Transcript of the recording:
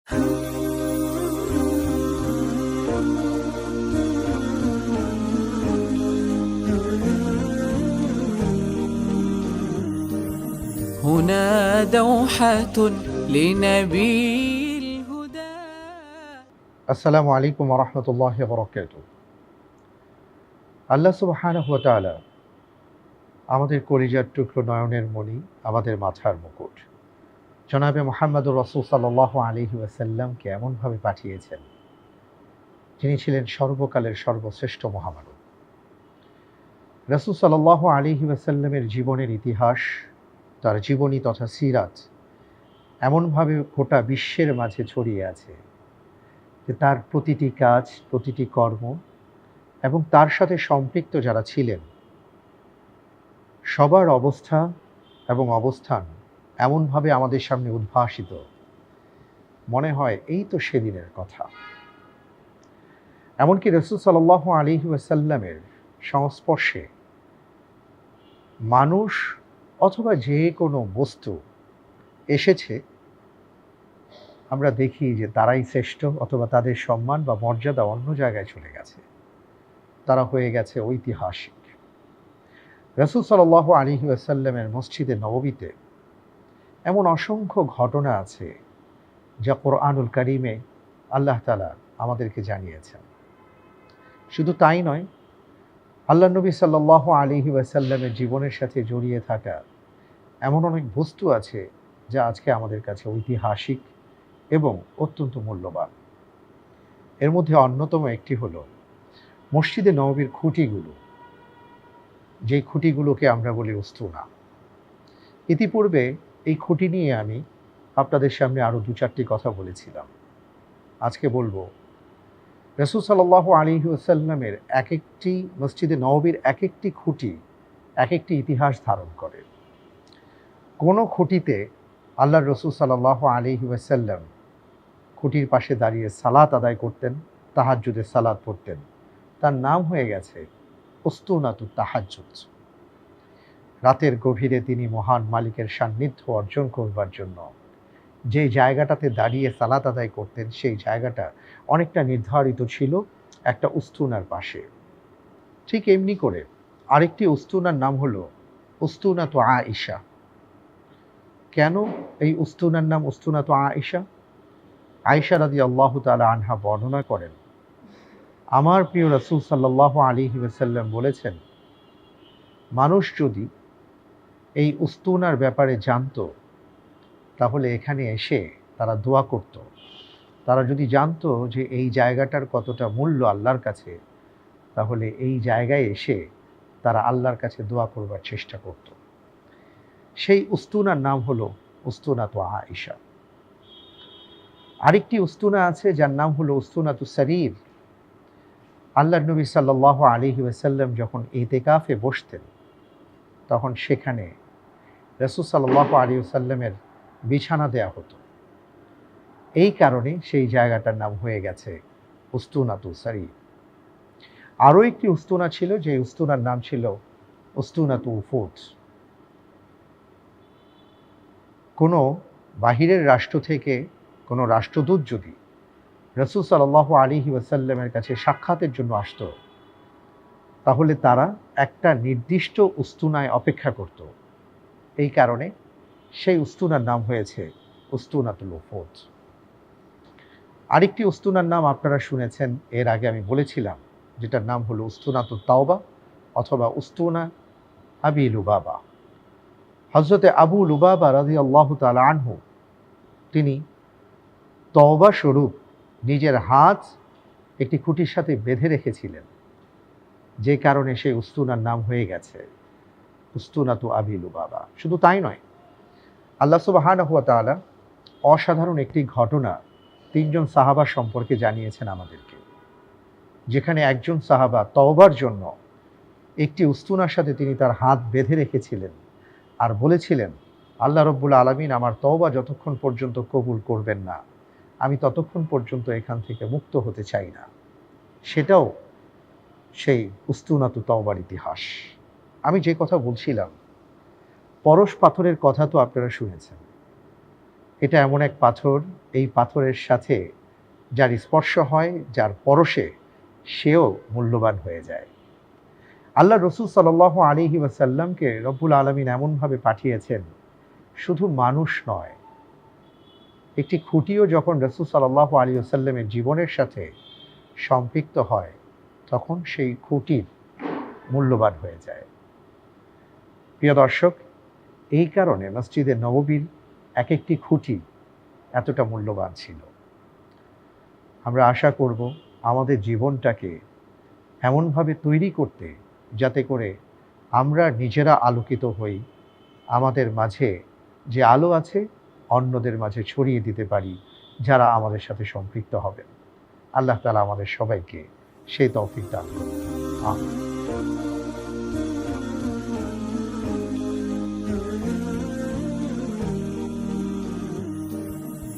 هنا دوحة لنبي الهدى. আসসালামু আলাইকুম ওয়া রাহমাতুল্লাহি ওয়া বারাকাতুহু। আল্লাহ সুবহানাহু ওয়া তাআলা আমাদের কলিজার টুকরো, নয়নের মণি, আমাদের মাথার মুকুট জনাবে মুহাম্মদুর রাসূল সাল্লাল্লাহু আলাইহি ওয়াসাল্লামকে এমনভাবে পাঠিয়েছেন, যিনি ছিলেন সর্বকালের সর্বশ্রেষ্ঠ মহামানব। রাসূল সাল্লাল্লাহু আলাইহি ওয়াসাল্লামের জীবনের ইতিহাস, তার জীবনী তথা সিরাত এমনভাবে গোটা বিশ্বের মাঝে ছড়িয়ে আছে যে তার প্রতিটি কাজ, প্রতিটি কর্ম এবং তার সাথে সম্পৃক্ত যারা ছিলেন সবার অবস্থা এবং অবস্থান এমনভাবে আমাদের সামনে উদ্ভাসিত, মনে হয় এই তো সেদিনের কথা। এমনকি রাসূল সাল্লাল্লাহু আলাইহি ওয়াসাল্লামের সংস্পর্শে মানুষ অথবা যে কোনো বস্তু এসেছে, আমরা দেখি যে তারাই শ্রেষ্ঠ অথবা তাদের সম্মান বা মর্যাদা অন্য জায়গায় চলে গেছে, তারা হয়ে গেছে ঐতিহাসিক। রাসূল সাল্লাল্লাহু আলাইহি ওয়াসাল্লামের মসজিদে নববীতে এমন অসংখ্য ঘটনা আছে যা কোরআনুল কারীমে আল্লাহ তাআলা আমাদেরকে জানিয়েছেন। শুধু তাই নয়, আল্লাহ নবী সাল্লাল্লাহু আলাইহি ওয়াসাল্লামের জীবনের সাথে জড়িয়ে থাকা এমন অনেক বস্তু আছে যা আজকে আমাদের কাছে ঐতিহাসিক এবং অত্যন্ত মূল্যবান। এর মধ্যে অন্যতম একটি হলো মসজিদে নববীর খুঁটিগুলো, যেই খুঁটিগুলোকে আমরা বলি উস্তুনা। ইতিপূর্বে এই খুঁটি নিয়ে আমি আপনাদের সামনে আরও 2-4টি কথা বলেছিলাম। আজকে বলবো রাসূল সাল্লাল্লাহু আলাইহি ওয়াসাল্লামের এক একটি মসজিদে নববীর এক একটি খুঁটি এক একটি ইতিহাস ধারণ করে। কোনো খুঁটিতে আল্লাহর রাসূল সাল্লাল্লাহু আলাইহি ওয়াসাল্লাম খুঁটির পাশে দাঁড়িয়ে সালাত আদায় করতেন, তাহাজ্জুদের সালাত পড়তেন। তার নাম হয়ে গেছে উস্তুনাতুত তাহাজ্জুদ। রাতের গভীরে তিনি মহান মালিকের সান্নিধ্য অর্জন করবার জন্য যে জায়গাটাতে দাঁড়িয়ে সালাত আদায় করতেন, সেই জায়গাটা অনেকটা নির্ধারিত ছিল একটা উস্তুনার পাশে। ঠিক এমনি করে আরেকটি উস্তুনার নাম হলো উস্তুনাতু আয়েশা। কেন এই উস্তুনার নাম উস্তুনাতু আয়েশা? আয়েশা রাদিয়াল্লাহু তাআলা আনহা বর্ণনা করেন, আমার প্রিয় রাসূল সাল্লাল্লাহু আলাইহি ওয়াসাল্লাম বলেছেন, মানুষ যদি এই উস্তুনার ব্যাপারে জানতো তাহলে এখানে এসে তারা দোয়া করত। তারা যদি জানতো যে এই জায়গাটার কতটা মূল্য আল্লাহর কাছে, তাহলে এই জায়গায় এসে তারা আল্লাহর কাছে দোয়া করবার চেষ্টা করত। সেই উস্তুনার নাম হলো উস্তুনাতু আয়েশা। আরেকটি উস্তুনা আছে যার নাম হলো উস্তুনাতু সারীর। আল্লাহর নবী সাল্লাল্লাহু আলাইহি ওয়াসাল্লাম যখন ইতিকাফে বসতেন, তখন সেখানে রাসূল সাল্লাল্লাহু আলাইহি ওয়াসাল্লামের বিছানা দেয়া হতো। এই কারণে সেই জায়গাটার নাম হয়ে গেছে উস্তুনাতু সারীর। আরও একটি উস্তুনা ছিল, যে উস্তুনার নাম ছিল উস্তুনাতু উফুদ। কোনো বাহিরের রাষ্ট্র থেকে কোনো রাষ্ট্রদূত যদি রাসূল সাল্লাল্লাহু আলাইহি ওয়াসাল্লামের কাছে সাক্ষাতের জন্য আসত, তাহলে তারা একটা নির্দিষ্ট উস্তুনায় অপেক্ষা করত। এই কারণে সেই উস্তুনার নাম হয়েছে উস্তুনাতুল উফুদ। আরেকটি উস্তুনার নাম আপনারা শুনেছেন, এর আগে আমি বলেছিলাম, যেটার নাম হলো উস্তুনাতুত তাওবা অথবা উস্তুনা আবি লুবাবা। হযরতে আবু লুবাবা রাদিয়াল্লাহু তাআলা আনহু তিনি তওবা স্বরূপ নিজের হাত একটি খুঁটির সাথে বেঁধে রেখেছিলেন, যে কারণে সেই উস্তুনার নাম হয়ে গেছে উস্তুনাতু আবি লুবাবা। শুধু তাই নয়, আল্লাহ সুবহানাহু ওয়া তাআলা অসাধারণ একটি ঘটনা 3 জন সাহাবা সম্পর্কে জানিয়েছেন আমাদেরকে, যেখানে একজন সাহাবা তওবার জন্য একটি উস্তুনার সাথে তিনি তার হাত বেঁধে রেখেছিলেন আর বলেছিলেন, আল্লাহ রব্বুল আলামিন আমার তওবা যতক্ষণ পর্যন্ত কবুল করবেন না, আমি ততক্ষণ পর্যন্ত এখান থেকে মুক্ত হতে চাই না। সেটাও সেই উস্তুনাতু তাওবার ইতিহাস। আমি যে কথা বলছিলাম, পরশ পাথরের কথা তো আপনারা শুনেছেন। এটা এমন এক পাথর, এই পাথরের সাথে যার স্পর্শ হয়, যার পরশে সেও মূল্যবান হয়ে যায়। আল্লাহ রসুল সাল্লাল্লাহু আলাইহি ওয়াসাল্লামকে রব্বুল আলামিন এমনভাবে পাঠিয়েছেন, শুধু মানুষ নয়, একটি খুঁটিও যখন রসুল সাল্লাল্লাহু আলাইহি ওয়াসাল্লামের জীবনের সাথে সম্পৃক্ত হয়, তখন সেই খুঁটির মূল্যবান হয়ে যায়। প্রিয় দর্শক, এই কারণে মসজিদে নববীর এক একটি খুঁটি এতটা মূল্যবান ছিল। আমরা আশা করব আমাদের জীবনটাকে এমনভাবে তৈরি করতে, যাতে করে আমরা নিজেরা আলোকিত হই, আমাদের মাঝে যে আলো আছে অন্যদের মাঝে ছড়িয়ে দিতে পারি যারা আমাদের সাথে সম্পৃক্ত হবেন। আল্লাহ তাআলা আমাদের সবাইকে সেই তৌফিক দান করুন। আমিন।